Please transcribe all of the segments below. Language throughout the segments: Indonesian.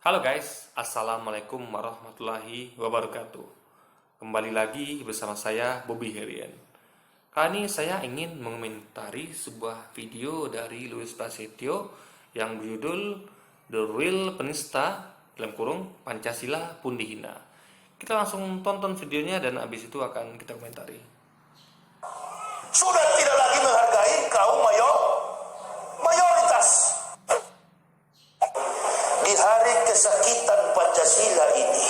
Halo guys, Assalamualaikum warahmatullahi wabarakatuh. Kembali lagi bersama saya Bobby Herian. Kali ini saya ingin mengomentari sebuah video dari Louis Prasetyo yang berjudul The Real Penista dalam kurung Pancasila Pun Dihina. Kita langsung tonton videonya dan habis itu akan kita komentari. Sudah tidak lagi menghargai kaum mayoritas. Di hari kesakitan Pancasila ini,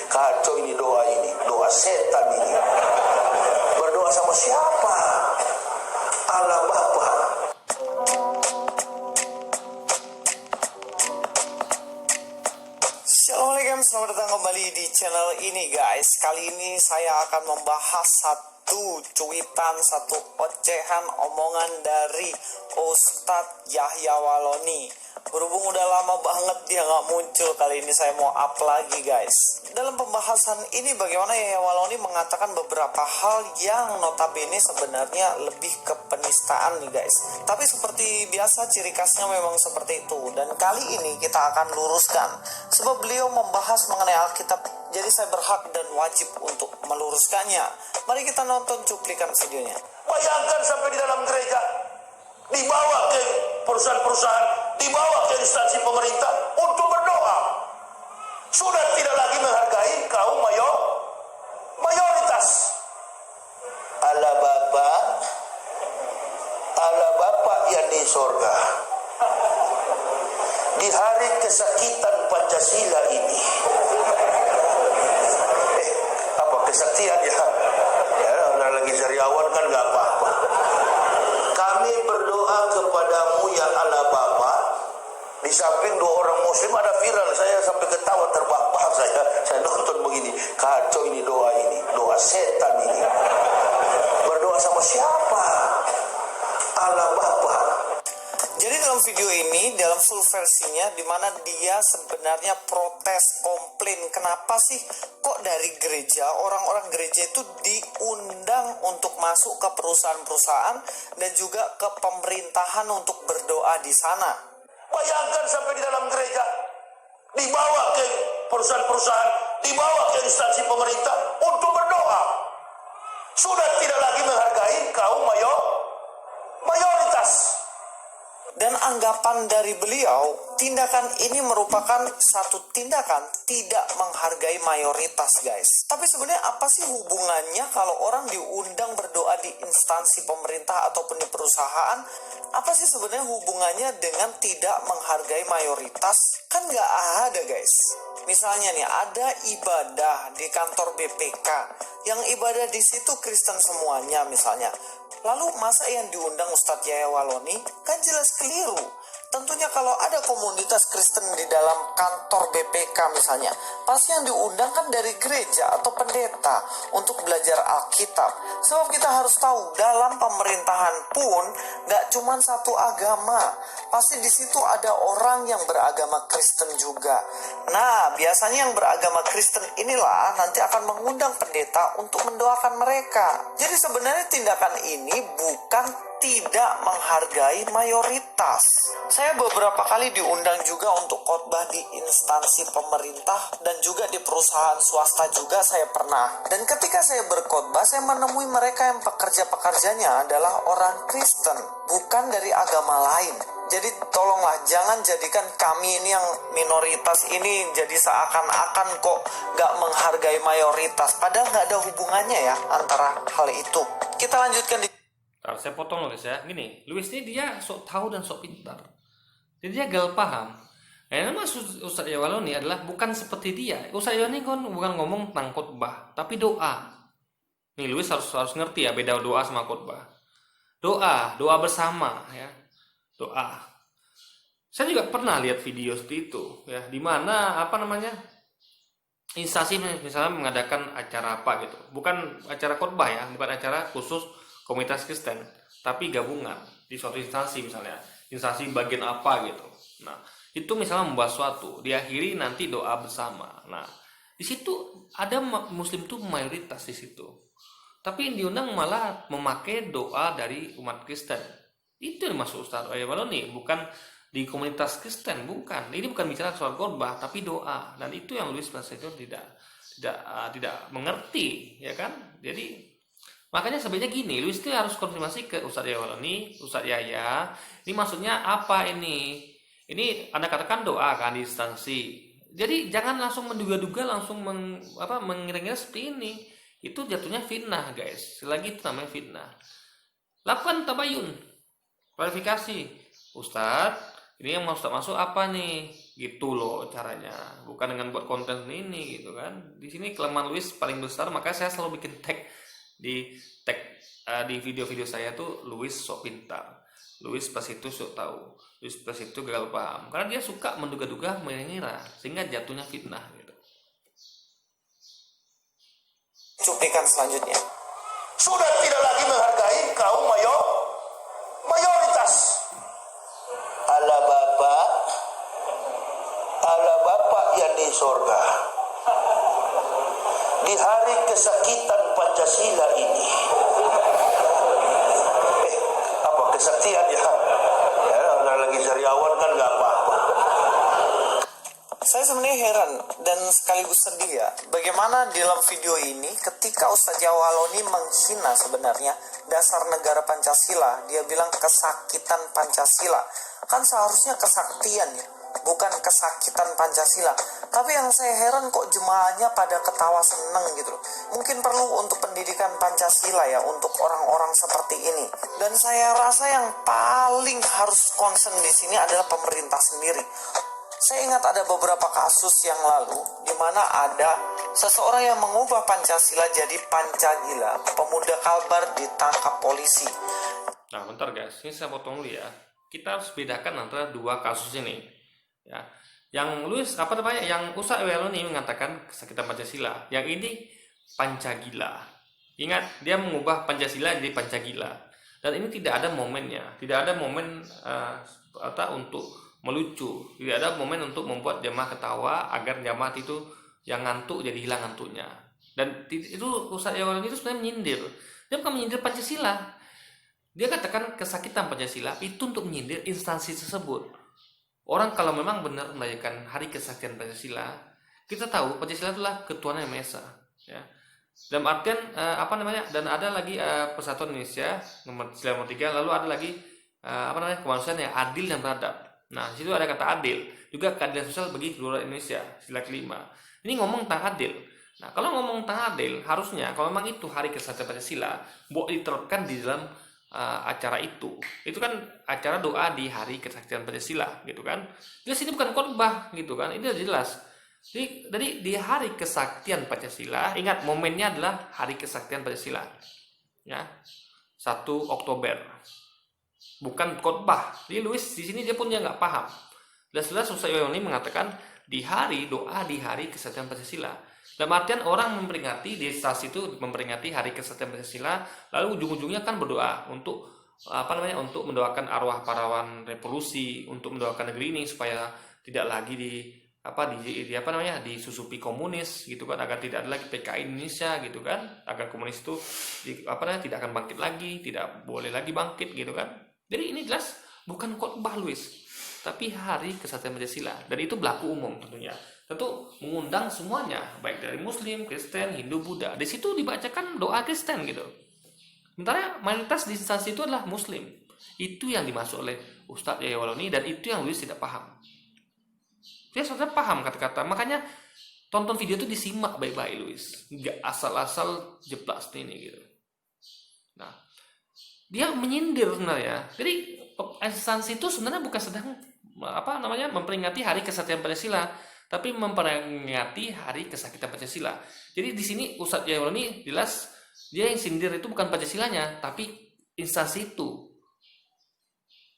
kacau ini, doa setan ini. Berdoa sama siapa? Allah Bapa. Assalamualaikum, selamat datang kembali di channel ini guys. Kali ini saya akan membahas satu cuitan, satu ocehan omongan dari Ustadz Yahya Waloni. Berhubung udah lama banget dia nggak muncul, kali ini saya mau up lagi guys. Dalam pembahasan ini bagaimana Yahya Waloni mengatakan beberapa hal yang notabene sebenarnya lebih ke penistaan nih guys. Tapi seperti biasa ciri khasnya memang seperti itu. Dan kali ini kita akan luruskan sebab beliau membahas mengenai Alkitab. Jadi saya berhak dan wajib untuk meluruskannya. Mari kita nonton cuplikan videonya. Bayangkan sampai di dalam gereja, dibawa ke perusahaan-perusahaan, dibawa ke instansi pemerintah untuk berdoa. Sudah tidak lagi menghargai kaum mayoritas. Allah Bapa yang di sorga, di hari kesakitan Pancasila ini, apa kesaktian ya? Lagi sariawan kan nggak apa-apa. Kami berdoa kepadamu ya Allah Bapa. Di samping dua orang muslim ada viral, saya sampai ketawa terbahak-bahak saya nonton begini. Kacau ini, doa setan ini. Berdoa sama siapa? Allah Bapa. Jadi dalam video ini, dalam full versinya, dimana dia sebenarnya protes, komplain, kenapa sih kok dari gereja, orang-orang gereja itu diundang untuk masuk ke perusahaan-perusahaan dan juga ke pemerintahan untuk berdoa di sana. Bayangkan sampai di dalam gereja, dibawa ke perusahaan-perusahaan, dibawa ke instansi pemerintah untuk berdoa. Sudah tidak lagi menghargai kaum mayoritas. Dan anggapan dari beliau, tindakan ini merupakan satu tindakan tidak menghargai mayoritas guys. Tapi sebenarnya apa sih hubungannya kalau orang diundang berdoa di instansi pemerintah ataupun di perusahaan? Apa sih sebenarnya hubungannya dengan tidak menghargai mayoritas? Kan nggak ada guys. Misalnya nih, ada ibadah di kantor BPK, yang ibadah di situ Kristen semuanya misalnya. Lalu masa yang diundang Ustadz Yahya Waloni? Kan jelas keliru. Tentunya kalau ada komunitas Kristen di dalam kantor BPK misalnya, pasti yang diundang kan dari gereja atau pendeta untuk belajar Alkitab. Sebab kita harus tahu, dalam pemerintahan pun gak cuma satu agama. Pasti di situ ada orang yang beragama Kristen juga. Nah, biasanya yang beragama Kristen inilah nanti akan mengundang pendeta untuk mendoakan mereka. Jadi sebenarnya tindakan ini bukan tidak menghargai mayoritas. Saya beberapa kali diundang juga untuk khotbah di instansi pemerintah dan juga di perusahaan swasta juga saya pernah. Dan ketika saya berkhotbah, saya menemui mereka yang pekerja-pekerjanya adalah orang Kristen, bukan dari agama lain. Jadi tolonglah jangan jadikan kami ini yang minoritas ini jadi seakan-akan kok gak menghargai mayoritas. Padahal gak ada hubungannya ya antara hal itu. Kita lanjutkan di... Ntar saya potong loh guys ya. Gini, Louis ini dia sok tahu dan sok pintar. Jadi dia gagal paham. Nah, nama Ustadz Yahya Waloni adalah bukan seperti dia. Ustadz Yahya ini kan bukan ngomong tentang khotbah, tapi doa. Nih Louis harus ngerti ya beda doa sama khotbah. Doa bersama ya. Doa. Saya juga pernah lihat video seperti itu ya, di mana instansi misalnya mengadakan acara apa gitu. Bukan acara khotbah ya, bukan acara khusus komunitas Kristen, tapi gabungan di suatu instansi misalnya, instansi bagian apa gitu. Nah, itu misalnya membahas suatu, diakhiri nanti doa bersama. Nah, di situ ada muslim tuh mayoritas di situ. Tapi yang diundang malah memakai doa dari umat Kristen. Itu yang dimaksud Ustadz Yahya Waloni, bukan di komunitas Kristen, bukan. Ini bukan bicara soal khotbah, tapi doa. Dan itu yang Louis Pasteur tidak mengerti, ya kan? Jadi makanya sebenarnya gini, Louis itu harus konfirmasi ke Ustadz Yawaloni, Ustadz Yahya. Ini maksudnya apa ini? Ini Anda katakan doa kan di instansi. Jadi jangan langsung menduga-duga, langsung mengira-ngira seperti ini. Itu jatuhnya fitnah, guys. Selagi itu namanya fitnah. Lakukan tabayun, klarifikasi. Ustadz, ini yang mau Ustadz masuk apa nih? Gitu loh caranya. Bukan dengan buat konten ini gitu kan. Di sini kelemahan Louis paling besar, maka saya selalu bikin tag di video-video saya tuh Louis sok pintar. Louis pas itu sok tahu. Louis pas itu gagal paham. Karena dia suka menduga-duga, mengira, sehingga jatuhnya fitnah gitu. Cuplikan selanjutnya. Sudah tidak lagi menghargai kaum mayoritas. Allah Bapa yang di sorga, di hari kesakitan Pancasila ini, apa kesaktian ya? Lagi sariawan kan nggak apa-apa. Saya sebenarnya heran dan sekaligus sedih ya, bagaimana dalam video ini ketika Ustadz Yawaloni menghina sebenarnya dasar negara Pancasila, dia bilang kesakitan Pancasila. Kan seharusnya kesaktian ya, bukan kesakitan Pancasila. Tapi yang saya heran kok jemaahnya pada ketawa seneng gitu loh. Mungkin perlu untuk pendidikan Pancasila ya untuk orang-orang seperti ini. Dan saya rasa yang paling harus concern di sini adalah pemerintah sendiri. Saya ingat ada beberapa kasus yang lalu di mana ada seseorang yang mengubah Pancasila jadi Pancagila. Pemuda Kalbar ditangkap polisi. Nah, bentar guys, ini saya potong dulu ya. Kita harus bedakan antara dua kasus ini. Ya. Yang Ustadz Yawaloni mengatakan kesakitan Pancasila. Yang ini Pancagila. Ingat, dia mengubah Pancasila jadi Pancagila. Dan ini tidak ada momennya, tidak ada momen untuk melucu, tidak ada momen untuk membuat jamaah ketawa agar jamaah itu yang ngantuk jadi hilang ngantuknya. Dan itu Ustadz Yawaloni itu sebenarnya menyindir. Dia bukan menyindir Pancasila. Dia katakan kesakitan Pancasila itu untuk menyindir instansi tersebut. Orang kalau memang benar merayakan Hari Kesaktian Pancasila, kita tahu Pancasila itulah ketuhanan yang Maha Esa, ya. Dalam artian dan ada lagi Persatuan Indonesia nomor 3, lalu ada lagi kemanusiaan yang adil dan beradab. Nah, di situ ada kata adil, juga keadilan sosial bagi seluruh Indonesia, sila kelima. Ini ngomong tentang adil. Nah, kalau ngomong tentang adil, harusnya kalau memang itu Hari Kesaktian Pancasila, boleh diterapkan di dalam acara itu kan acara doa di Hari Kesaktian Pancasila gitu kan. Jelas ini bukan khotbah gitu kan, ini jelas. Jadi di Hari Kesaktian Pancasila, ingat momennya adalah Hari Kesaktian Pancasila ya, 1 Oktober, bukan khotbah. Jadi Louis di sini dia nggak paham. Jelas-jelas Ustadz Yawaloni mengatakan di hari doa di Hari Kesaktian Pancasila. Dalam artian orang memperingati di stasi itu memperingati Hari Kesaktian Pancasila, lalu ujung-ujungnya kan berdoa untuk untuk mendoakan arwah pahlawan revolusi, untuk mendoakan negeri ini supaya tidak lagi disusupi komunis gitu kan, agar tidak ada lagi PKI Indonesia gitu kan, agar komunis itu tidak akan bangkit lagi, tidak boleh lagi bangkit gitu kan. Jadi ini jelas bukan khotbah Louis, tapi Hari Kesaktian Pancasila, dan itu berlaku umum tentunya. Tentu mengundang semuanya, baik dari Muslim, Kristen, Hindu, Buddha. Di situ dibacakan doa Kristen gitu. Sementara mayoritas di instansi itu adalah Muslim. Itu yang dimaksud oleh Ustadz Yawaloni, dan itu yang Louis tidak paham. Dia sebenarnya paham kata-kata, makanya tonton video itu disimak baik-baik Louis, nggak asal-asal jeplas ini gitu. Nah, dia menyindir sebenarnya. Jadi instansi itu sebenarnya bukan sedang memperingati Hari Kesaktian Pancasila, tapi memperingati Hari Kesakitan Pancasila. Jadi di sini Ustadz Yawaloni jelas dia yang sindir itu bukan Pancasilanya, tapi instansi itu.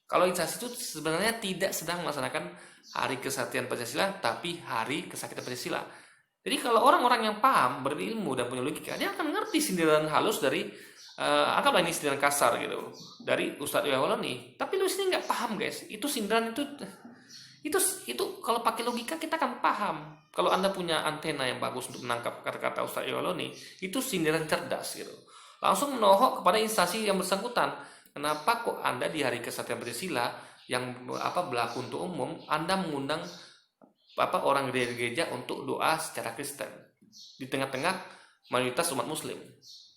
Kalau instansi itu sebenarnya tidak sedang melaksanakan Hari Kesaktian Pancasila, tapi Hari Kesakitan Pancasila. Jadi kalau orang-orang yang paham, berilmu dan punya logika, dia akan mengerti sindiran halus dari anggaplah ini sindiran kasar gitu dari Ustadz Yawaloni. Tapi lu sini nggak paham guys, itu sindiran itu kalau pakai logika kita akan paham. Kalau Anda punya antena yang bagus untuk menangkap kata-kata Ustadz Yawaloni, itu sindiran cerdas gitu. Langsung menohok kepada instansi yang bersangkutan. Kenapa kok Anda di Hari Kesaktian Pancasila yang berlaku untuk umum, Anda mengundang orang dari gereja untuk doa secara Kristen di tengah-tengah mayoritas umat Muslim.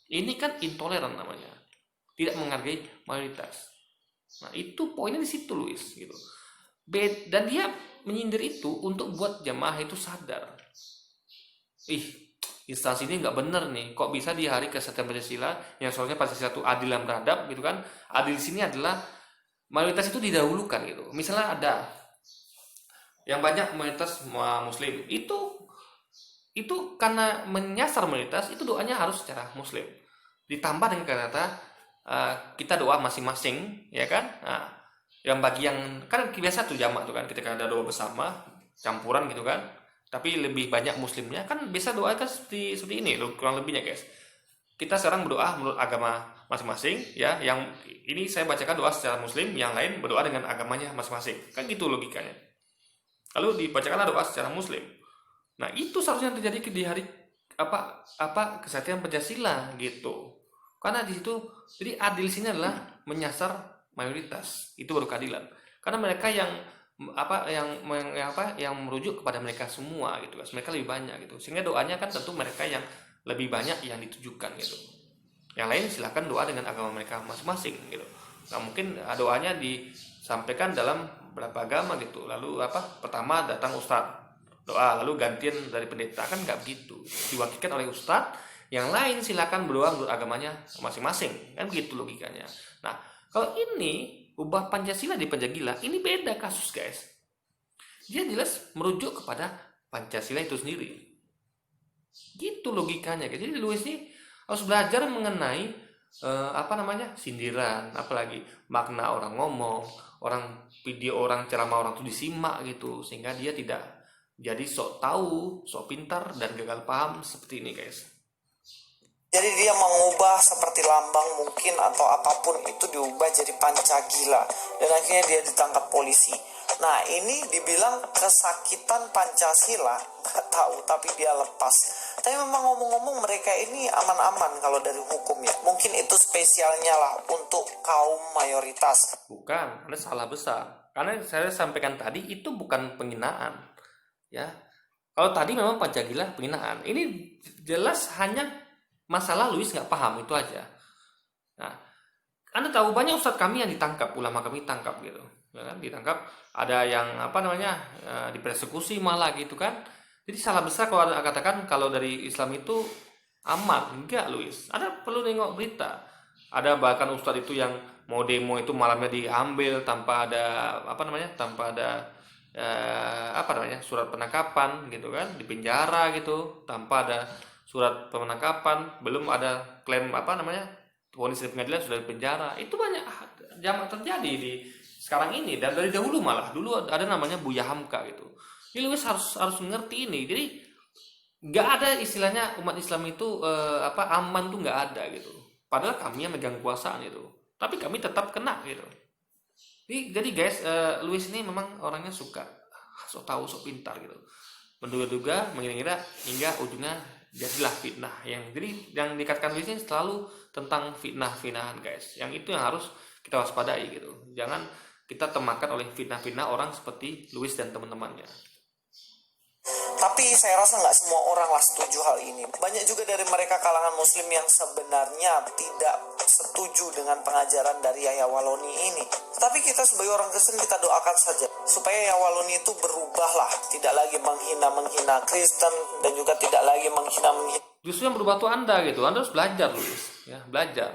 Ini kan intoleran namanya, tidak menghargai mayoritas. Nah itu poinnya di situ, Luis, gitu. Dan dia menyindir itu untuk buat jamaah itu sadar, instansi ini nggak bener nih, kok bisa di hari kesatuan Pancasila yang soalnya Pancasila itu adil dan beradab gitu kan. Adil di sini adalah mayoritas itu didahulukan gitu. Misalnya ada yang banyak mayoritas Muslim, itu karena menyasar mayoritas, itu doanya harus secara Muslim. Ditambah dengan kata kita doa masing-masing, ya kan? Nah, yang bagi yang kan biasa tuh jamak tuh kan, ketika ada doa bersama campuran gitu kan, tapi lebih banyak Muslimnya kan, biasa doa kan seperti ini loh, kurang lebihnya guys. Kita sekarang berdoa menurut agama masing-masing, ya. Yang ini saya bacakan doa secara Muslim, yang lain berdoa dengan agamanya masing-masing, kan gitu logikanya. Lalu dibacakanlah doa secara Muslim. Nah itu seharusnya terjadi di hari kesatuan Pancasila gitu. Karena di situ, jadi adil sini adalah menyasar mayoritas, itu baru keadilan. Karena mereka yang merujuk kepada mereka semua gitu, mereka lebih banyak gitu. Sehingga doanya kan tentu mereka yang lebih banyak yang ditujukan gitu. Yang lain silakan doa dengan agama mereka masing-masing gitu. Nah mungkin doanya disampaikan dalam berapa agama gitu. Lalu pertama datang ustadz doa, lalu gantian dari pendeta, kan nggak begitu. Diwakilkan oleh ustadz, yang lain silakan berdoa menurut agamanya masing-masing, kan begitu logikanya. Nah kalau ini ubah Pancasila di Pancagila, ini beda kasus guys. Dia jelas merujuk kepada Pancasila itu sendiri, gitu logikanya. Jadi Luis ini harus belajar mengenai sindiran, apalagi makna orang ngomong, video orang ceramah orang itu disimak gitu, sehingga dia tidak jadi sok tahu, sok pintar dan gagal paham seperti ini guys. Jadi dia mengubah seperti lambang mungkin atau apapun itu diubah jadi Pancagila, dan akhirnya dia ditangkap polisi. Nah ini dibilang kesakitan Pancasila, nggak tahu, tapi dia lepas. Tapi memang ngomong-ngomong mereka ini aman-aman kalau dari hukum ya. Mungkin itu spesialnya lah untuk kaum mayoritas. Bukan, Anda salah besar. Karena saya sampaikan tadi itu bukan penghinaan, ya. Kalau tadi memang Pancagila penghinaan, ini jelas hanya masalah Luis nggak paham, itu aja. Nah, Anda tahu banyak ustadz kami yang ditangkap, ulama kami ditangkap gitu, ya kan? Ditangkap, ada yang dipersekusi malah gitu kan. Jadi salah besar kalau Anda katakan kalau dari Islam itu aman. Enggak Luis, Anda perlu nengok berita. Ada bahkan ustadz itu yang mau demo itu malamnya diambil tanpa ada surat penangkapan gitu kan, di penjara gitu tanpa ada surat penangkapan, belum ada klaim vonis dari pengadilan sudah di penjara. Itu banyak jamak terjadi di sekarang ini, dan dari dahulu malah. Dulu ada namanya Buya Hamka gitu. Jadi Luis harus mengerti ini. Jadi nggak ada istilahnya umat Islam itu aman tuh, nggak ada gitu. Padahal kami yang megang kekuasaan itu, tapi kami tetap kena gitu. Jadi guys, Luis ini memang orangnya suka sok tahu, sok pintar gitu, menduga-duga, mengira-ngira, hingga ujungnya jadilah fitnah. Jadi yang dikatakan Luis ini selalu tentang fitnah-fitnahan guys. Yang itu yang harus kita waspadai gitu. Jangan kita temakan oleh fitnah-fitnah orang seperti Luis dan teman-temannya. Tapi saya rasa nggak semua orang lah setuju hal ini. Banyak juga dari mereka kalangan muslim yang sebenarnya tidak setuju dengan pengajaran dari Yahya Waloni ini. Tetapi kita sebagai orang Kristen, kita doakan saja supaya Yahya Waloni itu berubah lah, tidak lagi menghina Kristen dan juga tidak lagi menghina. Justru yang berubah tuh Anda gitu. Anda harus belajar Luis, ya, belajar.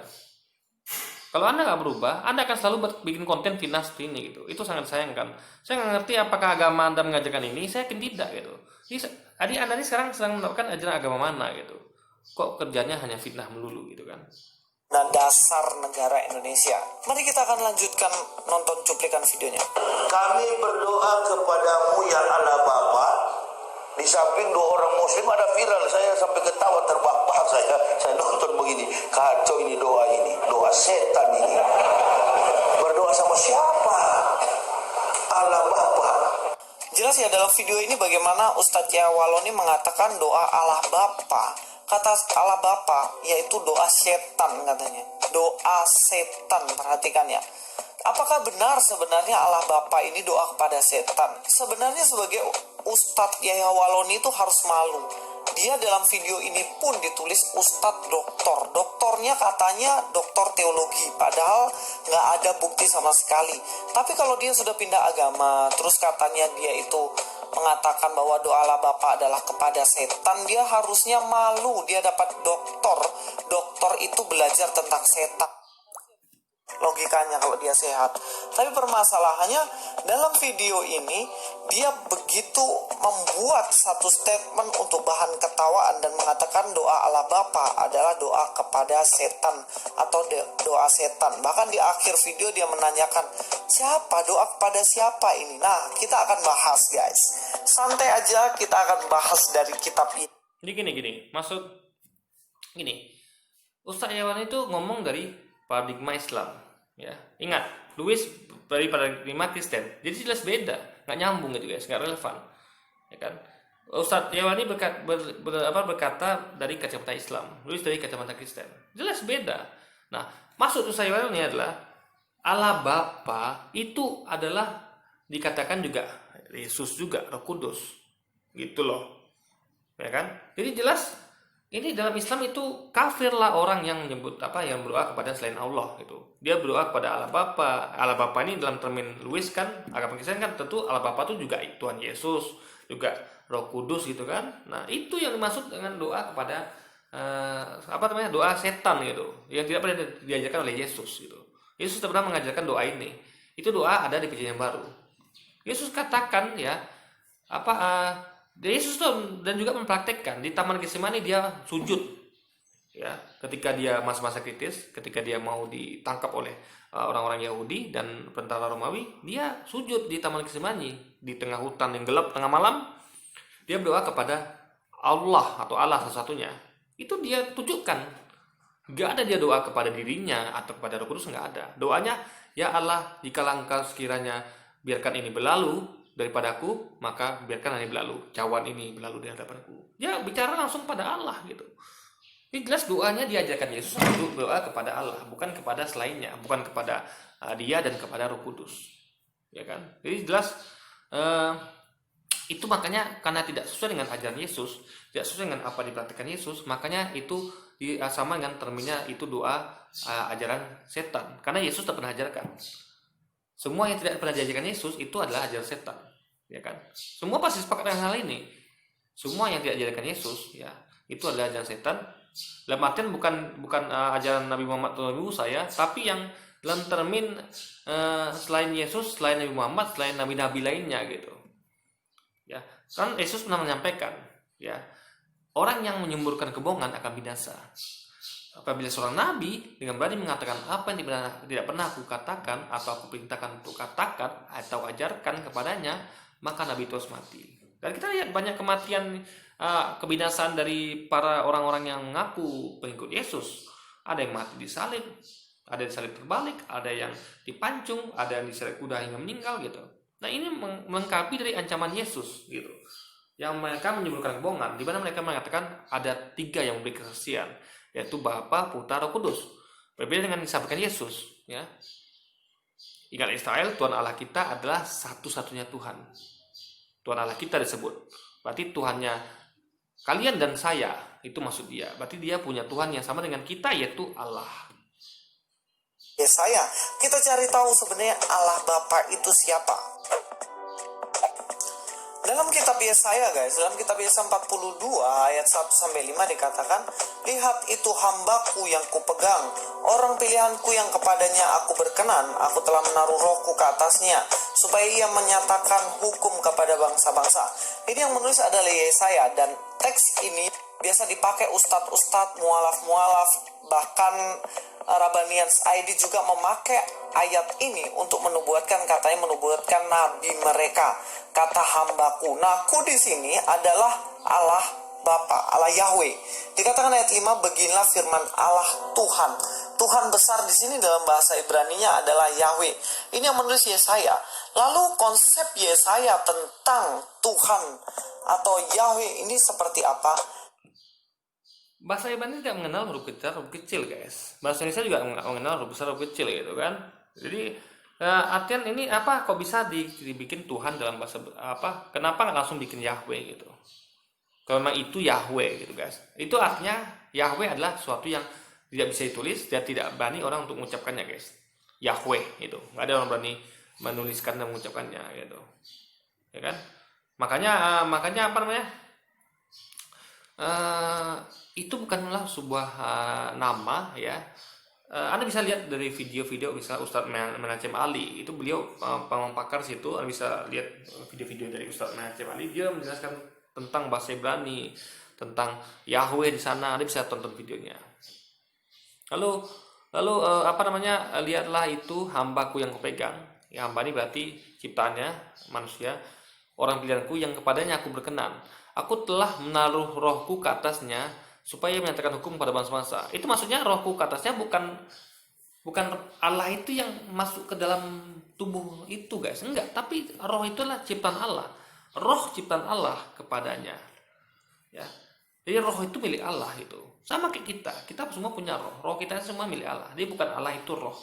Kalau Anda nggak berubah, Anda akan selalu bikin konten fitnah seperti ini gitu. Itu sangat disayangkan. Saya nggak ngerti apakah agama Anda mengajarkan ini. Saya yakin tidak gitu. Jadi Anda ini sekarang sedang menerapkan ajaran agama mana gitu? Kok kerjanya hanya fitnah melulu gitu kan? Nah, dasar negara Indonesia. Mari kita akan lanjutkan nonton cuplikan videonya. Kami berdoa kepadamu ya Allah Bapa. Di samping dua orang muslim ada viral, saya sampai ketawa terbahak-bahak saya nonton begini. Kacau ini doa setan ini. Berdoa sama siapa? Allah Bapa. Jelas ya dalam video ini bagaimana Ustadz Yahya Waloni mengatakan doa Allah Bapa. Kata Allah Bapa yaitu doa setan katanya. Doa setan, perhatikan ya. Apakah benar sebenarnya Allah Bapa ini doa kepada setan? Sebenarnya sebagai Ustadz Yahya Waloni itu harus malu. Dia dalam video ini pun ditulis Ustadz Doktor. Doktornya katanya doktor teologi, padahal nggak ada bukti sama sekali. Tapi kalau dia sudah pindah agama, terus katanya dia itu mengatakan bahwa doa Allah Bapa adalah kepada setan, dia harusnya malu. Dia dapat doktor. Doktor itu belajar tentang setan, logikanya kalau dia sehat. Tapi permasalahannya dalam video ini dia begitu membuat satu statement untuk bahan ketawaan dan mengatakan doa Allah Bapa adalah doa kepada setan atau doa setan. Bahkan di akhir video dia menanyakan, siapa doa kepada siapa ini? Nah, kita akan bahas guys. Santai aja, kita akan bahas dari kitab ini. Jadi gini, maksud gini, Ustadz Yawan itu ngomong dari paradigma Islam, ya. Ingat, Louis dari paradigma Kristen, jadi jelas beda, nggak nyambung gitu guys, nggak relevan, ya kan? Ustadz Yawan ini berkata dari kacamata Islam, Louis dari kacamata Kristen, jelas beda. Nah, maksud Ustadz Yawan ini adalah Allah Bapa itu adalah dikatakan juga Yesus juga, Roh Kudus, gitu loh, ya kan? Jadi jelas. Ini dalam Islam itu kafir lah orang yang menyebut yang berdoa kepada selain Allah gitu. Dia berdoa kepada Allah Bapa. Allah Bapa ini dalam termin Louis kan, agama Kristen kan tentu Allah Bapa itu juga Tuhan Yesus, juga Roh Kudus gitu kan. Nah, itu yang dimaksud dengan doa kepada doa setan gitu. Yang tidak pernah diajarkan oleh Yesus gitu. Yesus tidak pernah mengajarkan doa ini. Itu doa ada di Perjanjian Baru. Yesus katakan ya, Yesus dan juga mempraktekkan di Taman Getsemani dia sujud, ya, ketika dia masa-masa kritis, ketika dia mau ditangkap oleh orang-orang Yahudi dan tentara Romawi, dia sujud di Taman Getsemani di tengah hutan yang gelap tengah malam. Dia berdoa kepada Allah atau Allah satu-satunya. Itu dia tunjukkan. Gak ada dia doa kepada dirinya atau kepada Roh Kudus, nggak ada. Doanya, ya Allah, jikalau Engkau sekiranya biarkan ini berlalu daripadaku, maka biarkan ini berlalu, cawan ini berlalu di hadapanku. Ya bicara langsung pada Allah gitu. Ini jelas doanya diajarkan Yesus untuk doa kepada Allah, bukan kepada selainnya, bukan kepada dia dan kepada Roh Kudus, ya kan? Jadi jelas itu makanya karena tidak sesuai dengan ajaran Yesus, tidak sesuai dengan apa dipraktikkan Yesus, makanya itu sama dengan terminnya itu doa ajaran setan, karena Yesus tak pernah ajarkan. Semua yang tidak pernah diajarkan Yesus itu adalah ajaran setan, ya kan? Semua pasti sepakat dengan hal ini. Semua yang tidak diajarkan Yesus, ya, itu adalah ajaran setan. Dalam artian bukan ajaran Nabi Muhammad atau Nabi Musa ya, tapi yang dalam termin selain Yesus, selain Nabi Muhammad, selain nabi-nabi lainnya gitu. Ya, kan Yesus pernah menyampaikan, ya, orang yang menyemburkan kebohongan akan binasa. Apabila seorang nabi dengan berani mengatakan apa yang tidak pernah aku katakan atau aku perintahkan untuk katakan atau ajarkan kepadanya, maka nabi itu harus mati. Dan kita lihat banyak kematian, kebinasaan dari para orang-orang yang mengaku pengikut Yesus. Ada yang mati disalib, ada yang disalib terbalik, ada yang dipancung, ada yang disalib kuda hingga meninggal gitu. Nah, ini melengkapi dari ancaman Yesus gitu. Yang mereka menyebutkan kebohongan, di mana mereka mengatakan ada 3 yang memberi kesaksian, yaitu Bapa, Putra, Roh Kudus. Berbeda dengan disampaikan Yesus, ya. Ingat Israel, Tuhan Allah kita adalah satu-satunya Tuhan. Tuhan Allah kita disebut. Berarti Tuhannya kalian dan saya, itu maksud dia. Berarti dia punya Tuhan yang sama dengan kita, yaitu Allah. Yesaya, kita cari tahu sebenarnya Allah Bapa itu siapa. Dalam kitab Yesaya guys, dalam kitab Yesaya 42 ayat 1-5 dikatakan, lihat itu hambaku yang kupegang, orang pilihanku yang kepadanya aku berkenan, aku telah menaruh rohku ke atasnya, supaya ia menyatakan hukum kepada bangsa-bangsa. Ini yang menulis adalah Yesaya, dan teks ini biasa dipakai ustadz-ustadz, mualaf-mualaf, bahkan Rabbanians ID juga memakai ayat ini untuk menubuatkan, katanya menubuatkan nabi mereka, kata hambaku. Nah, ku di sini adalah Allah Bapa, Allah Yahweh. Dikatakan ayat 5, beginilah firman Allah Tuhan. Tuhan besar di sini dalam bahasa Ibrani-nya adalah Yahweh. Ini yang menulis Yesaya. Lalu konsep Yesaya tentang Tuhan atau Yahweh ini seperti apa? Bahasa Ibrani tidak mengenal huruf besar, huruf kecil guys. Bahasa Indonesia juga nggak mengenal huruf besar, huruf kecil gitu kan. Jadi Artian ini apa, kok bisa dibikin Tuhan dalam bahasa apa? Kenapa nggak langsung bikin Yahweh gitu? Kalau memang itu Yahweh gitu guys, itu artinya Yahweh adalah sesuatu yang tidak bisa ditulis dan tidak berani orang untuk mengucapkannya guys. Yahweh itu nggak ada orang berani menuliskan dan mengucapkannya gitu, ya kan? Makanya apa namanya? Itu bukanlah sebuah nama ya. Anda bisa lihat dari video-video misalnya Ustadz Menachem Ali, itu beliau pakar situ. Anda bisa lihat video-video dari Ustadz Menachem Ali, dia menjelaskan tentang bahasa Ibrani, tentang Yahweh di sana. Anda bisa tonton videonya. Lalu apa namanya, lihatlah itu hambaku yang kupegang. Ya, hamba ini berarti ciptaannya manusia, orang pilihanku yang kepadanya aku berkenan. Aku telah menaruh rohku ke atasnya supaya menyatakan hukum pada bangsa-bangsa. Itu maksudnya rohku ke atasnya bukan Allah itu yang masuk ke dalam tubuh itu guys, enggak, tapi roh itulah ciptaan Allah. Roh ciptaan Allah kepadanya. Ya. Jadi roh itu milik Allah itu. Sama kayak kita semua punya roh. Roh kita semua milik Allah. Dia bukan Allah itu roh.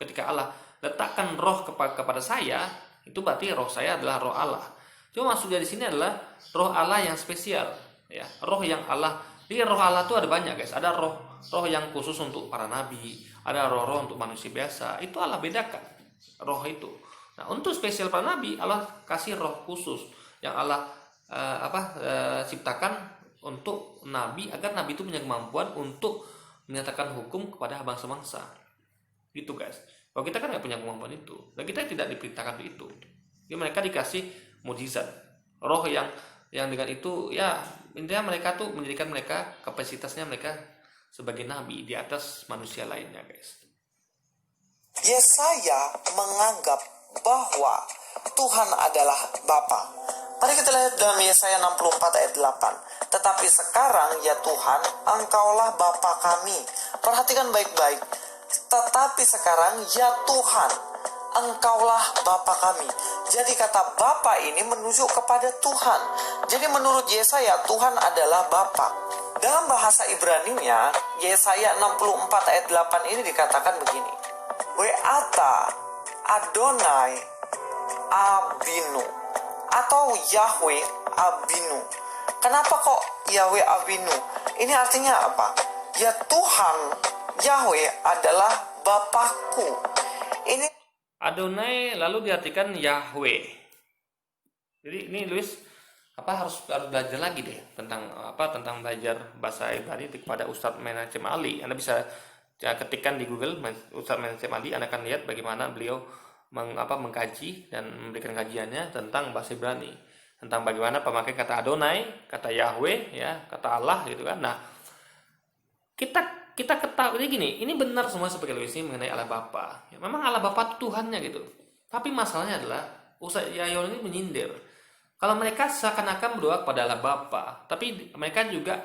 Ketika Allah letakkan roh kepada saya, itu berarti roh saya adalah roh Allah. Cuma maksud dari sini adalah roh Allah yang spesial, ya. Roh yang Allah. Jadi roh Allah itu ada banyak guys. Ada roh yang khusus untuk para nabi, ada roh untuk manusia biasa. Itu Allah bedakan roh itu. Nah, untuk spesial para nabi, Allah kasih roh khusus yang Allah ciptakan untuk nabi, agar nabi itu punya kemampuan untuk menyatakan hukum kepada bangsa-bangsa. Gitu guys. Kalau kita kan nggak punya kemampuan itu, dan kita tidak diperintahkan itu. Jadi mereka dikasih mukjizat, roh yang dengan itu ya, intinya mereka tuh menjadikan mereka kapasitasnya mereka sebagai nabi di atas manusia lainnya guys. Yesaya menganggap bahwa Tuhan adalah Bapa. Mari kita lihat dalam Yesaya 64 ayat 8. Tetapi sekarang ya Tuhan, Engkaulah Bapa kami. Perhatikan baik-baik. Tetapi sekarang ya Tuhan, Engkaulah Bapa kami. Jadi kata Bapa ini menunjuk kepada Tuhan. Jadi menurut Yesaya, Tuhan adalah Bapa. Dalam bahasa Ibrani-nya, Yesaya 64 ayat 8 ini dikatakan begini. We'ata Adonai Abinu, atau Yahweh Abinu. Kenapa kok Yahweh Abinu? Ini artinya apa? Ya Tuhan Yahweh adalah Bapakku. Ini Adonai lalu diartikan Yahweh. Jadi ini Luis harus belajar lagi deh tentang belajar bahasa Ibrani kepada Ustadz Menachem Ali. Anda bisa ketikkan di Google Ustadz Menachem Ali, Anda akan lihat bagaimana beliau mengkaji dan memberikan kajiannya tentang bahasa Ibrani, tentang bagaimana pemakaian kata Adonai, kata Yahweh, ya, kata Allah gitu kan. Nah, kita ketahui gini, ini benar semua sebagai Luis ini mengenai Allah Bapa. Ya, memang Allah Bapa itu Tuhannya gitu. Tapi masalahnya adalah Ustadz Yayon ini menyindir. Kalau mereka seakan-akan berdoa kepada Allah Bapa, tapi mereka juga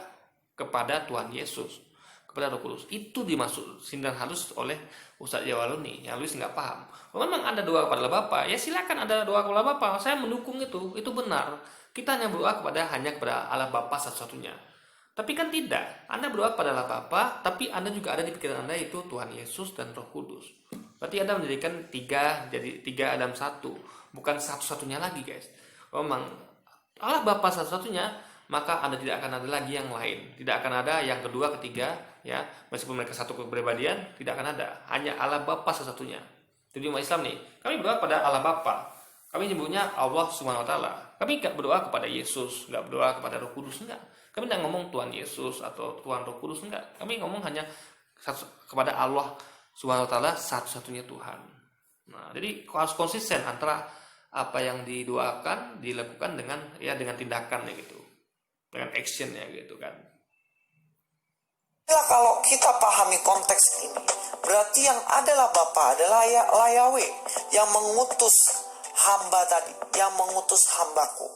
kepada Tuhan Yesus, kepada Roh Kudus. Itu dimaksud sindiran halus oleh Ustadz Yawaluni yang Luis nggak paham. Memang ada doa kepada Allah Bapa, ya silakan ada doa kepada Allah Bapa. Saya mendukung itu benar. Kita hanya berdoa hanya kepada Allah Bapa satu-satunya. Tapi kan tidak. Anda berdoa kepada Allah Bapa, tapi Anda juga ada di pikiran Anda itu Tuhan Yesus dan Roh Kudus. Berarti Anda menjadikan tiga dalam satu, bukan satu-satunya lagi guys. Memang Allah Bapa satu-satunya, maka Anda tidak akan ada lagi yang lain. Tidak akan ada yang kedua, ketiga, ya. Meskipun mereka satu kepribadian, tidak akan ada. Hanya Allah Bapa satu-satunya. Jadi umat Islam nih, kami berdoa pada Allah Bapa. Kami nyebutnya Allah Subhanahu wa taala. Kami enggak berdoa kepada Yesus, enggak berdoa kepada Roh Kudus, enggak. Kami tidak ngomong Tuhan Yesus atau Tuhan Roh Kudus, enggak. Kami ngomong hanya kepada Allah Subhanahu wa taala, satu-satunya Tuhan. Nah, jadi harus konsisten antara apa yang didoakan dilakukan dengan tindakannya gitu, dengan actionnya gitu kan. Kalau kita pahami konteks ini, berarti yang adalah Bapa adalah Yahweh yang mengutus hamba tadi, yang mengutus hambaku.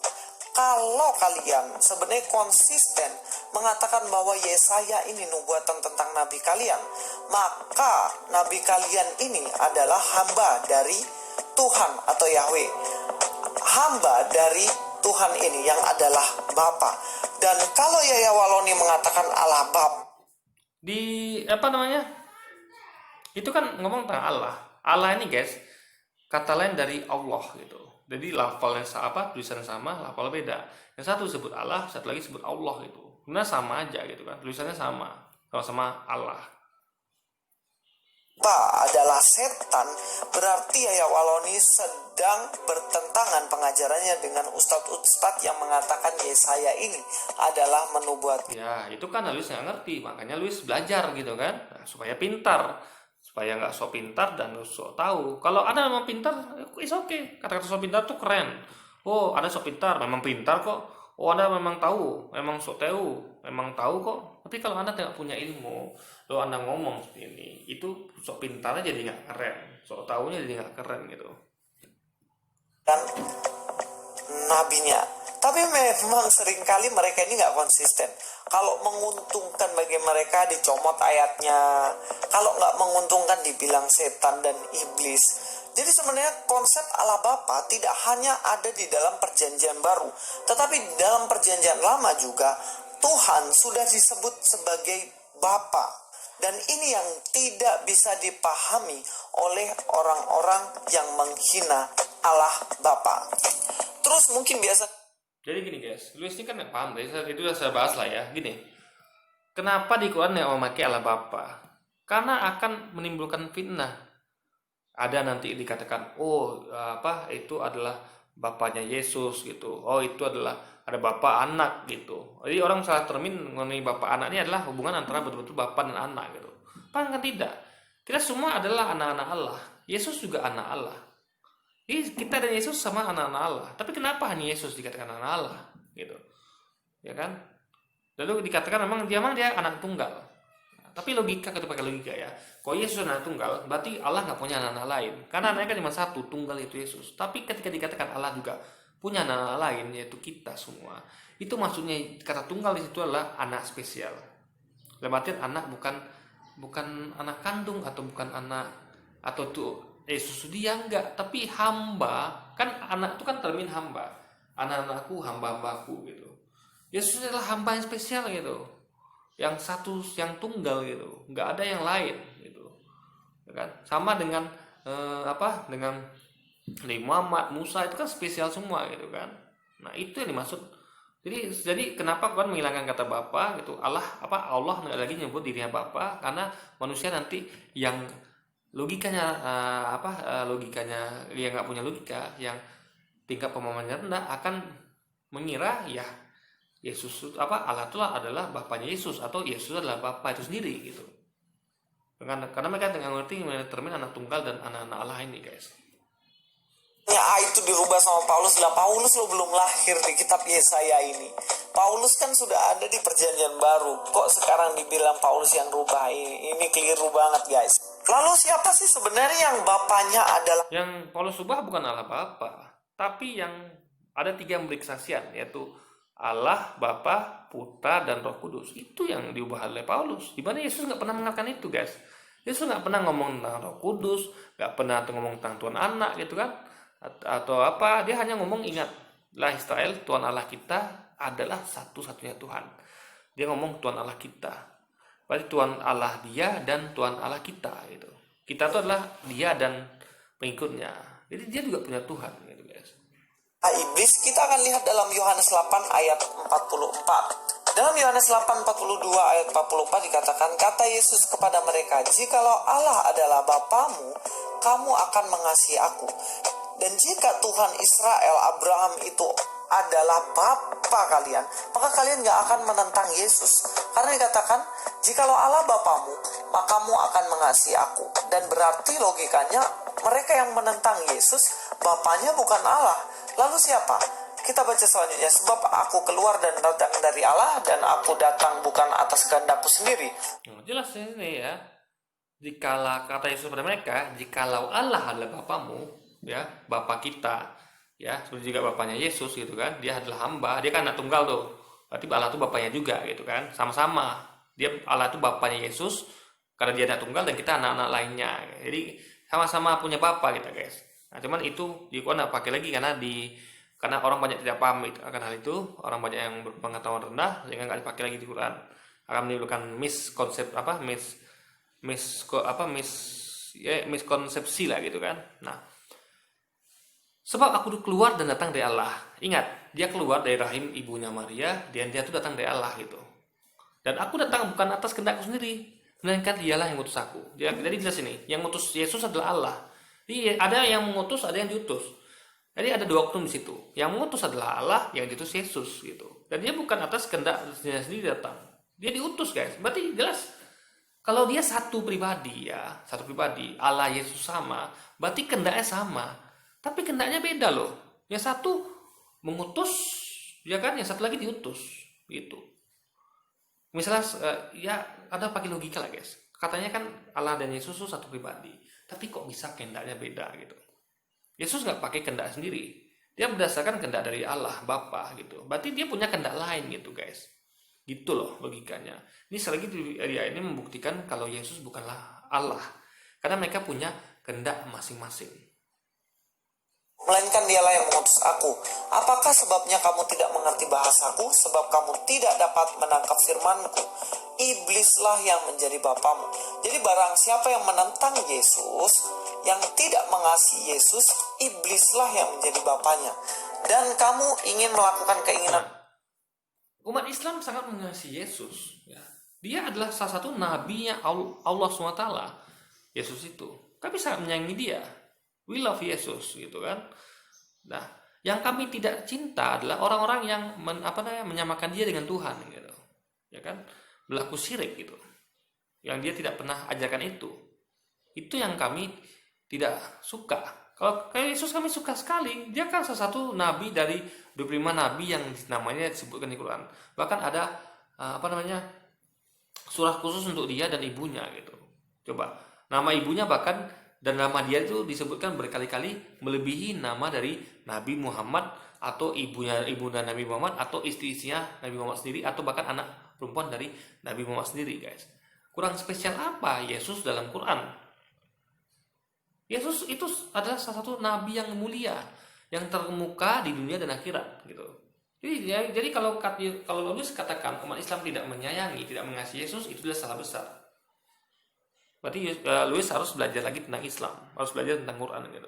Kalau kalian sebenarnya konsisten mengatakan bahwa Yesaya ini nubuatan tentang nabi kalian, maka nabi kalian ini adalah hamba dari Tuhan atau Yahweh, hamba dari Tuhan ini yang adalah Bapa. Dan kalau Yaya Waloni mengatakan Allah Bapa, di itu kan ngomong tentang Allah. Allah ini guys, kata lain dari Allah gitu. Jadi lafalnya tulisannya sama, lafal beda. Yang satu sebut Allah, satu lagi sebut Allah gitu. Sebenarnya sama aja gitu kan, tulisannya sama, sama Allah. Adalah setan, berarti Yaya Waloni sedang bertentangan pengajarannya dengan ustadz-ustadz yang mengatakan Yesaya ini adalah menubuat. Ya itu kan Luis nggak ngerti, makanya Luis belajar gitu kan, nah, supaya pintar, supaya nggak sok pintar dan sok tahu. Kalau ada memang pintar, it's okay. Kata-kata sok pintar tuh keren. Oh ada sok pintar, memang pintar kok. Oh Anda memang tahu, memang sok tahu, memang tahu kok. Tapi kalau Anda tidak punya ilmu, lo Anda ngomong seperti ini, itu sok pintarnya jadi nggak keren, sok tahunya jadi nggak keren gitu. Dan nabinya. Tapi memang seringkali mereka ini nggak konsisten. Kalau menguntungkan bagi mereka dicomot ayatnya, kalau nggak menguntungkan dibilang setan dan iblis. Jadi sebenarnya konsep Allah Bapa tidak hanya ada di dalam perjanjian baru, tetapi di dalam perjanjian lama juga Tuhan sudah disebut sebagai Bapa. Dan ini yang tidak bisa dipahami oleh orang-orang yang menghina Allah Bapa. Terus mungkin biasa. Jadi gini guys, Luis ini kan nggak paham, itu sudah saya bahas lah ya. Gini, kenapa di Quran yang memakai Allah Bapa? Karena akan menimbulkan fitnah. Ada nanti dikatakan, itu adalah bapaknya Yesus gitu. Oh itu adalah ada bapak anak gitu. Jadi orang salah termin mengenai bapak anak ini adalah hubungan antara betul-betul bapak dan anak gitu. Kan tidak. Kita semua adalah anak-anak Allah. Yesus juga anak Allah. Jadi kita dan Yesus sama anak-anak Allah. Tapi kenapa hanya Yesus dikatakan anak Allah gitu? Ya kan? Lalu dikatakan memang dia anak tunggal. Tapi logika, kita pakai logika ya. Kalau Yesus anak tunggal, berarti Allah nggak punya anak-anak lain. Karena anaknya kan cuma satu, tunggal itu Yesus. Tapi ketika dikatakan Allah juga punya anak-anak lain, yaitu kita semua. Itu maksudnya kata tunggal di situ adalah anak spesial. Dalam artian anak bukan anak kandung atau bukan anak atau tuh Yesus dia enggak, tapi hamba. Kan anak itu kan termin hamba. Anak-anakku, hamba-hambaku gitu. Yesus adalah hamba yang spesial gitu. Yang satu, yang tunggal gitu, nggak ada yang lain gitu, ya kan? Sama dengan dengan Muhammad, Musa itu kan spesial semua gitu kan. Nah itu yang dimaksud. Jadi kenapa kan menghilangkan kata Bapa gitu? Allah nggak lagi nyebut dirinya Bapa karena manusia nanti yang logikanya logikanya yang nggak punya logika, yang tingkat pemahamannya rendah akan mengira ya Yesus Allah itu adalah bapaknya Yesus atau Yesus adalah Bapa itu sendiri gitu. Karena mereka dengan ngerti termin anak tunggal dan anak-anak Allah ini guys. Ya itu dirubah sama Paulus lah. Paulus lo belum lahir di kitab Yesaya ini. Paulus kan sudah ada di perjanjian baru. Kok sekarang dibilang Paulus yang rubah? Ini keliru banget guys. Lalu siapa sih sebenarnya yang bapaknya adalah? Yang Paulus rubah bukan Allah Bapa, tapi yang ada 3 yang beri kesaksian, yaitu Allah, Bapa, Putra, dan Roh Kudus. Itu yang diubah oleh Paulus. Di mana Yesus nggak pernah mengatakan itu, guys. Yesus nggak pernah ngomong tentang Roh Kudus, nggak pernah ngomong tentang Tuhan Anak, gitu kan? Atau apa? Dia hanya ngomong ingatlah Israel, Tuhan Allah kita adalah satu-satunya Tuhan. Dia ngomong Tuhan Allah kita. Berarti Tuhan Allah dia dan Tuhan Allah kita, gitu. Kita itu adalah dia dan pengikutnya. Jadi dia juga punya Tuhan, gitu guys. Iblis kita akan lihat dalam Yohanes 8 ayat 44. Dalam Yohanes 8:42 ayat 44 dikatakan, kata Yesus kepada mereka, jikalau Allah adalah Bapamu, kamu akan mengasihi aku. Dan jika Tuhan Israel Abraham itu adalah Bapa kalian, maka kalian gak akan menentang Yesus. Karena dikatakan, jikalau Allah Bapamu, maka kamu akan mengasihi aku. Dan berarti logikanya mereka yang menentang Yesus, Bapanya bukan Allah. Lalu siapa? Kita baca selanjutnya. Sebab aku keluar dan datang dari Allah, dan aku datang bukan atas kehendakku sendiri. Jelas ini ya. Jikalau kata Yesus pada mereka, jikalau Allah adalah Bapamu, ya, Bapa kita, ya, seperti juga Bapaknya Yesus gitu kan. Dia adalah hamba, dia kan anak tunggal tuh. Berarti Allah itu Bapaknya juga gitu kan. Sama-sama. Dia Allah itu Bapaknya Yesus karena dia anak tunggal dan kita anak-anak lainnya. Jadi sama-sama punya Bapa kita, guys. Nah, cuman itu di Quran nggak pakai lagi karena orang banyak tidak paham akan hal itu, orang banyak yang berpengetahuan rendah sehingga nggak dipakai lagi di Quran, akan menimbulkan miskonsepsi lah gitu kan. Nah Sebab aku keluar dan datang dari Allah. Ingat, dia keluar dari rahim ibunya Maria, dan dia tuh datang dari Allah gitu. Dan aku datang bukan atas kehendakku sendiri, melainkan dialah yang mengutus aku. Jadi jelas ini, yang mengutus Yesus adalah Allah. Jadi ada yang mengutus, ada yang diutus. Jadi ada dua oknum di situ. Yang mengutus adalah Allah, yang diutus Yesus gitu. Dan dia bukan atas kehendaknya sendiri datang. Dia diutus, guys. Berarti jelas kalau dia satu pribadi ya, satu pribadi, Allah Yesus sama, berarti kehendaknya sama. Tapi kehendaknya beda loh. Yang satu mengutus, ya kan? Yang satu lagi diutus, gitu. Misalnya ya ada pakai logika lah, guys. Katanya kan Allah dan Yesus itu satu pribadi, tapi kok bisa kehendaknya beda gitu. Yesus nggak pakai kehendak sendiri, dia berdasarkan kehendak dari Allah Bapa gitu. Berarti dia punya kehendak lain gitu, guys. Gitu loh logikanya. Ini selagi dia ini membuktikan kalau Yesus bukanlah Allah, karena mereka punya kehendak masing-masing. Melainkan dialah yang mengutus aku. Apakah sebabnya kamu tidak mengerti bahasaku? Sebab kamu tidak dapat menangkap firmanku. Iblislah yang menjadi bapamu. Jadi barang siapa yang menentang Yesus, yang tidak mengasihi Yesus, iblislah yang menjadi bapanya. Dan kamu ingin melakukan keinginan. Umat Islam sangat mengasihi Yesus. Ya. Dia adalah salah satu nabinya Allah SWT. Yesus itu. Kami sangat menyayangi dia. We love Yesus gitu kan. Nah, yang kami tidak cinta adalah orang-orang yang menyamakan dia dengan Tuhan gitu. Ya kan? Berlaku syirik gitu. Yang dia tidak pernah ajarkan itu. Itu yang kami tidak suka. Kalau Yesus kami suka sekali. Dia kan salah satu nabi dari 25 nabi yang namanya disebutkan di Quran. Bahkan ada surah khusus untuk dia dan ibunya gitu. Coba, nama ibunya bahkan dan nama dia itu disebutkan berkali-kali melebihi nama dari Nabi Muhammad atau ibunda Nabi Muhammad atau istri-istrinya Nabi Muhammad sendiri atau bahkan anak perempuan dari Nabi Muhammad sendiri, guys. Kurang spesial apa Yesus dalam Quran? Yesus itu adalah salah satu nabi yang mulia, yang terkemuka di dunia dan akhirat gitu. Jadi kalau Paulus katakan umat Islam tidak menyayangi, tidak mengasihi Yesus, itu adalah salah besar. Berarti Louis harus belajar lagi tentang Islam, harus belajar tentang Quran gitu.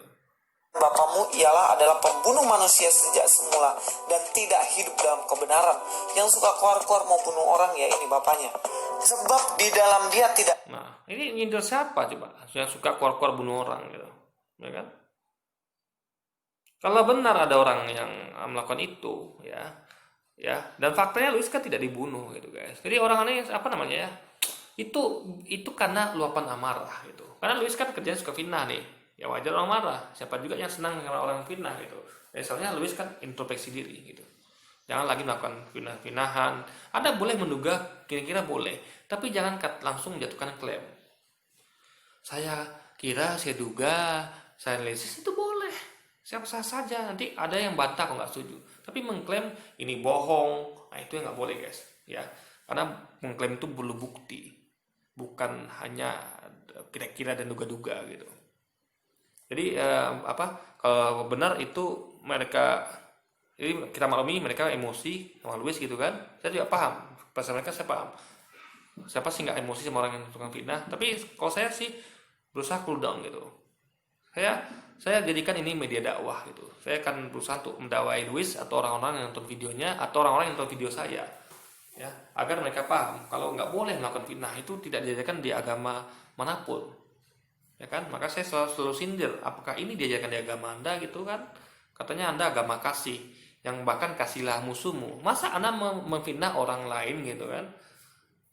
Bapamu ialah adalah pembunuh manusia sejak semula dan tidak hidup dalam kebenaran. Yang suka keluar-keluar mau bunuh orang ya ini bapaknya. Sebab di dalam dia tidak. Nah, ini nyindir siapa coba? Yang suka keluar-keluar bunuh orang gitu. Ya kan? Kalau benar ada orang yang melakukan itu, ya, dan faktanya Louis kan tidak dibunuh gitu, guys. Jadi orang-orang yang itu karena luapan amarah gitu. Karena Louis kan kerjanya suka fitnah nih. Ya wajar orang marah. Siapa juga yang senang dengan orang fitnah gitu. Soalnya Louis kan introspeksi diri gitu. Jangan lagi melakukan fitnah-fitnahan. Ada boleh menduga, kira-kira boleh. Tapi jangan langsung menjatuhkan klaim. Saya kira, saya duga, saya analisis itu boleh. Siapa saja. Nanti ada yang bantah kalau nggak setuju. Tapi mengklaim ini bohong, nah itu yang nggak boleh, guys. Ya, karena mengklaim itu perlu bukti. Bukan hanya kira-kira dan duga-duga gitu. Jadi kalau benar itu mereka, jadi kita maklumi mereka emosi sama Louis gitu kan. Saya juga paham, perasaan mereka saya paham. Siapa sih nggak emosi sama orang yang tukang fitnah? Tapi kalau saya sih berusaha cool down gitu. Saya jadikan ini media dakwah gitu. Saya akan berusaha untuk mendakwai Louis atau orang-orang yang nonton videonya atau orang-orang yang nonton video saya. Ya, agar mereka paham kalau nggak boleh melakukan fitnah itu tidak diajarkan di agama manapun, ya kan? Maka saya selalu sindir, apakah ini diajarkan di agama Anda gitu kan? Katanya Anda agama kasih, yang bahkan kasihlah musuhmu. Masa Anda memfitnah orang lain gitu kan?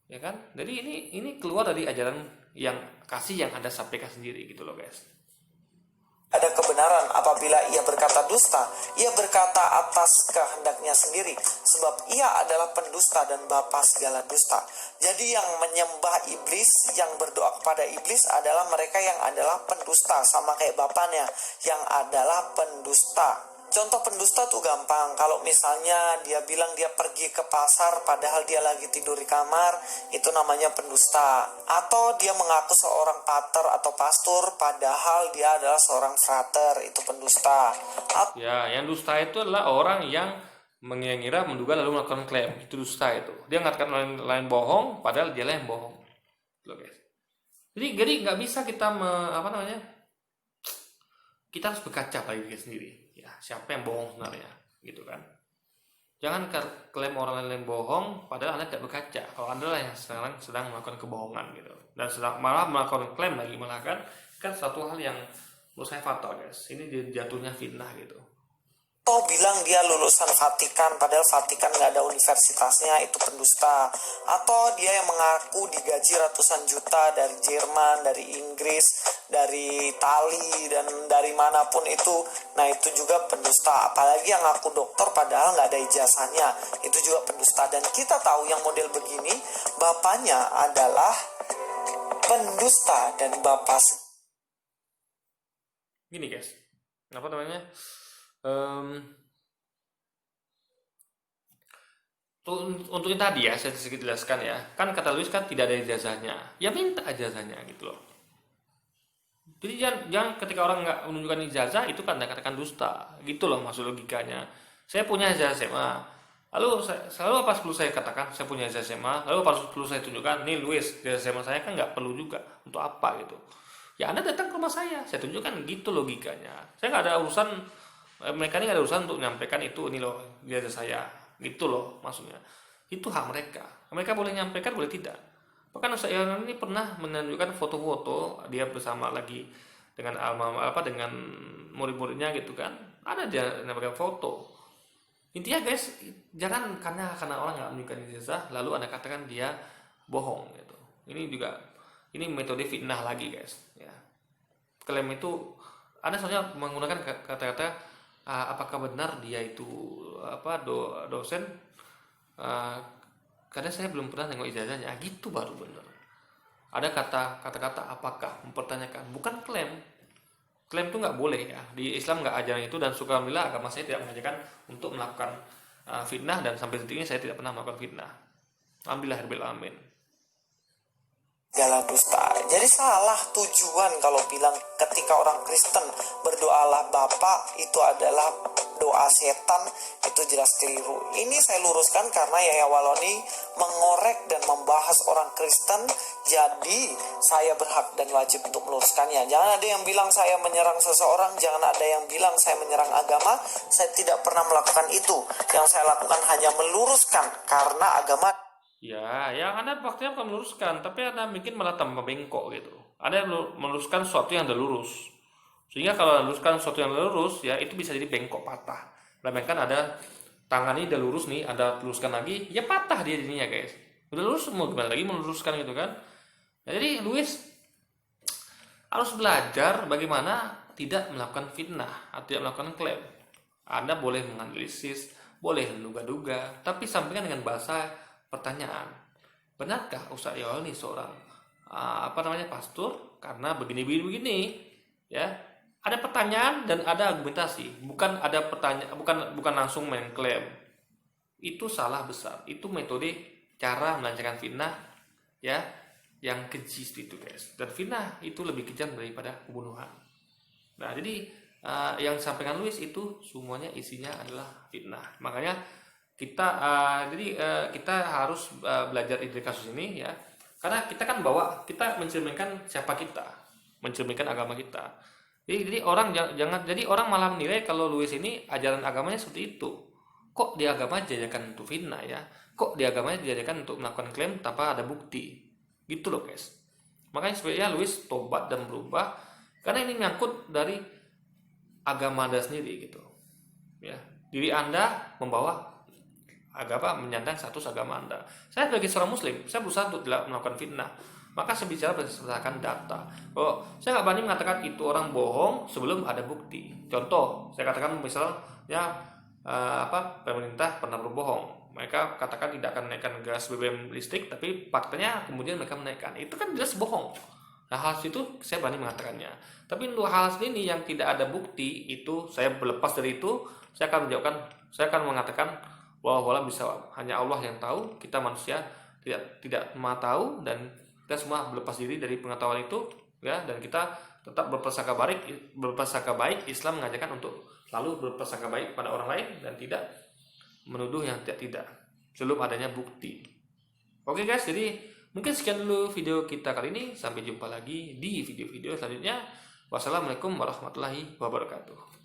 Ya kan? Jadi ini keluar dari ajaran yang kasih yang Anda sampaikan sendiri gitu loh, guys. Ada kebenaran apabila ia berkata dusta, ia berkata atas kehendaknya sendiri, sebab ia adalah pendusta dan bapa segala dusta. Jadi yang menyembah iblis, yang berdoa kepada iblis adalah mereka yang adalah pendusta, sama kayak bapaknya yang adalah pendusta. Contoh pendusta tuh gampang. Kalau misalnya dia bilang dia pergi ke pasar padahal dia lagi tidur di kamar, itu namanya pendusta. Atau dia mengaku seorang pater atau pastor padahal dia adalah seorang frater, itu pendusta. Ya, yang dusta itu adalah orang yang mengira-ngira, menduga lalu melakukan klaim. Itu dusta itu. Dia mengatakan lain bohong padahal dia yang bohong. Loh, guys. Jadi nggak bisa kita kita harus berkaca pada diri sendiri, ya. siapa yang bohong sebenarnya, gitu kan. Jangan klaim orang lain bohong padahal Anda tidak berkaca kalau Anda lah yang sedang melakukan kebohongan gitu, dan malah melakukan klaim lagi, malah kan satu hal yang menurut saya fatal guys. Ini jatuhnya fitnah gitu. Atau bilang dia lulusan Vatikan, padahal Vatikan nggak ada universitasnya, itu pendusta. Atau dia yang mengaku digaji ratusan juta dari Jerman, dari Inggris, dari Itali, dan dari manapun itu. Nah itu juga pendusta. Apalagi yang ngaku dokter padahal nggak ada ijazahnya, itu juga pendusta. Dan kita tahu yang model begini, bapaknya adalah pendusta dan bapak. Gini guys, apa namanya? Untuk yang tadi ya, saya sedikit jelaskan ya. Kan kata Luis kan tidak ada ijazahnya, ya minta ijazahnya gitu loh. Jadi jangan ketika orang nggak menunjukkan ijazah itu kan katakan dusta, gitu loh maksud logikanya. Saya punya ijazah SMA, lalu selalu apa perlu saya katakan saya punya ijazah SMA, lalu perlu saya tunjukkan nih Luis ijazah SMA saya, kan nggak perlu juga. Untuk apa gitu? Ya Anda datang ke rumah saya tunjukkan, gitu logikanya. Saya nggak ada urusan, mereka ini nggak ada urusan untuk menyampaikan itu, ini loh ijazah saya, gitu loh maksudnya. Itu hak mereka boleh nyampaikan, boleh tidak. Bahkan Ustaz Yohanes ini pernah menunjukkan foto-foto dia bersama lagi dengan dengan murid-muridnya gitu kan, ada dia menyampaikan foto. Intinya guys, jangan karena orang nggak menunjukkan ijazah lalu Anda katakan dia bohong gitu. Ini metode fitnah lagi guys ya. Klaim itu Anda soalnya menggunakan kata-kata apakah benar dia itu dosen, karena saya belum pernah nengok ijazahnya, gitu baru benar. Ada kata-kata apakah, mempertanyakan, bukan klaim. Klaim itu nggak boleh ya, di Islam nggak ajaran itu, dan alhamdulillah agama saya tidak mengajarkan untuk melakukan fitnah, dan sampai detik ini saya tidak pernah melakukan fitnah. Alhamdulillahirabbil alamin. Segala dusta. Jadi salah tujuan kalau bilang ketika orang Kristen berdoalah Bapa itu adalah doa setan, itu jelas keliru. Ini saya luruskan karena Yahya Waloni mengorek dan membahas orang Kristen, jadi saya berhak dan wajib untuk meluruskannya. Jangan ada yang bilang saya menyerang seseorang, jangan ada yang bilang saya menyerang agama. Saya tidak pernah melakukan itu. Yang saya lakukan hanya meluruskan karena agama. Ya, yang Anda waktunya bukan meluruskan, tapi Anda mungkin malah tambah bengkok gitu. Anda meluruskan sesuatu yang udah lurus. Sehingga kalau luruskan sesuatu yang lurus, ya itu bisa jadi bengkok, patah. Bahkan ada tangan ini udah lurus nih, Anda luruskan lagi, ya patah dia jadinya guys. Udah lurus, mau gimana lagi meluruskan gitu kan. Nah, jadi Luis harus belajar bagaimana tidak melakukan fitnah atau tidak melakukan klaim. Anda boleh menganalisis, boleh menduga-duga, tapi sampaikan dengan bahasa pertanyaan. Benarkah Ustaz Yohanes seorang pastor karena begini ya? Ada pertanyaan dan ada argumentasi, bukan ada pertanyaan, bukan langsung mengklaim. Itu salah besar. Itu metode cara melancarkan fitnah ya, yang keji itu guys. Dan fitnah itu lebih kejam daripada pembunuhan. Nah, jadi yang disampaikan Luis itu semuanya isinya adalah fitnah. Makanya kita harus belajar dari kasus ini ya, karena kita kan kita mencerminkan siapa kita, mencerminkan agama kita. Jadi orang malah menilai kalau Luis ini ajaran agamanya seperti itu. Kok di agama diajarkan untuk fitnah ya? Kok di agamanya diajarkan untuk melakukan klaim tanpa ada bukti? Gitu loh guys. Makanya sebenarnya Luis tobat dan berubah, karena ini menyangkut dari agama Anda sendiri gitu. Ya, diri Anda membawa agama, menyandang status agama Anda. Saya sebagai seorang muslim, saya berusaha untuk tidak melakukan fitnah. Maka saya bicara berdasarkan data. Saya nggak berani mengatakan itu orang bohong sebelum ada bukti. Contoh, saya katakan misalnya pemerintah pernah berbohong. Mereka katakan tidak akan menaikkan gas BBM listrik, tapi faktanya kemudian mereka menaikkan. Itu kan jelas bohong. Nah, hal itu saya berani mengatakannya. Tapi untuk hal ini yang tidak ada bukti, itu saya berlepas dari itu. Saya akan mengatakan bahwa bisa hanya Allah yang tahu, kita manusia tidak maha tahu, dan kita semua berlepas diri dari pengetahuan itu ya, dan kita tetap berprasangka baik. Islam mengajarkan untuk selalu berprasangka baik pada orang lain dan tidak menuduh yang tidak sebelum adanya bukti. Oke guys, jadi mungkin sekian dulu video kita kali ini. Sampai jumpa lagi di video-video selanjutnya. Wassalamualaikum warahmatullahi wabarakatuh.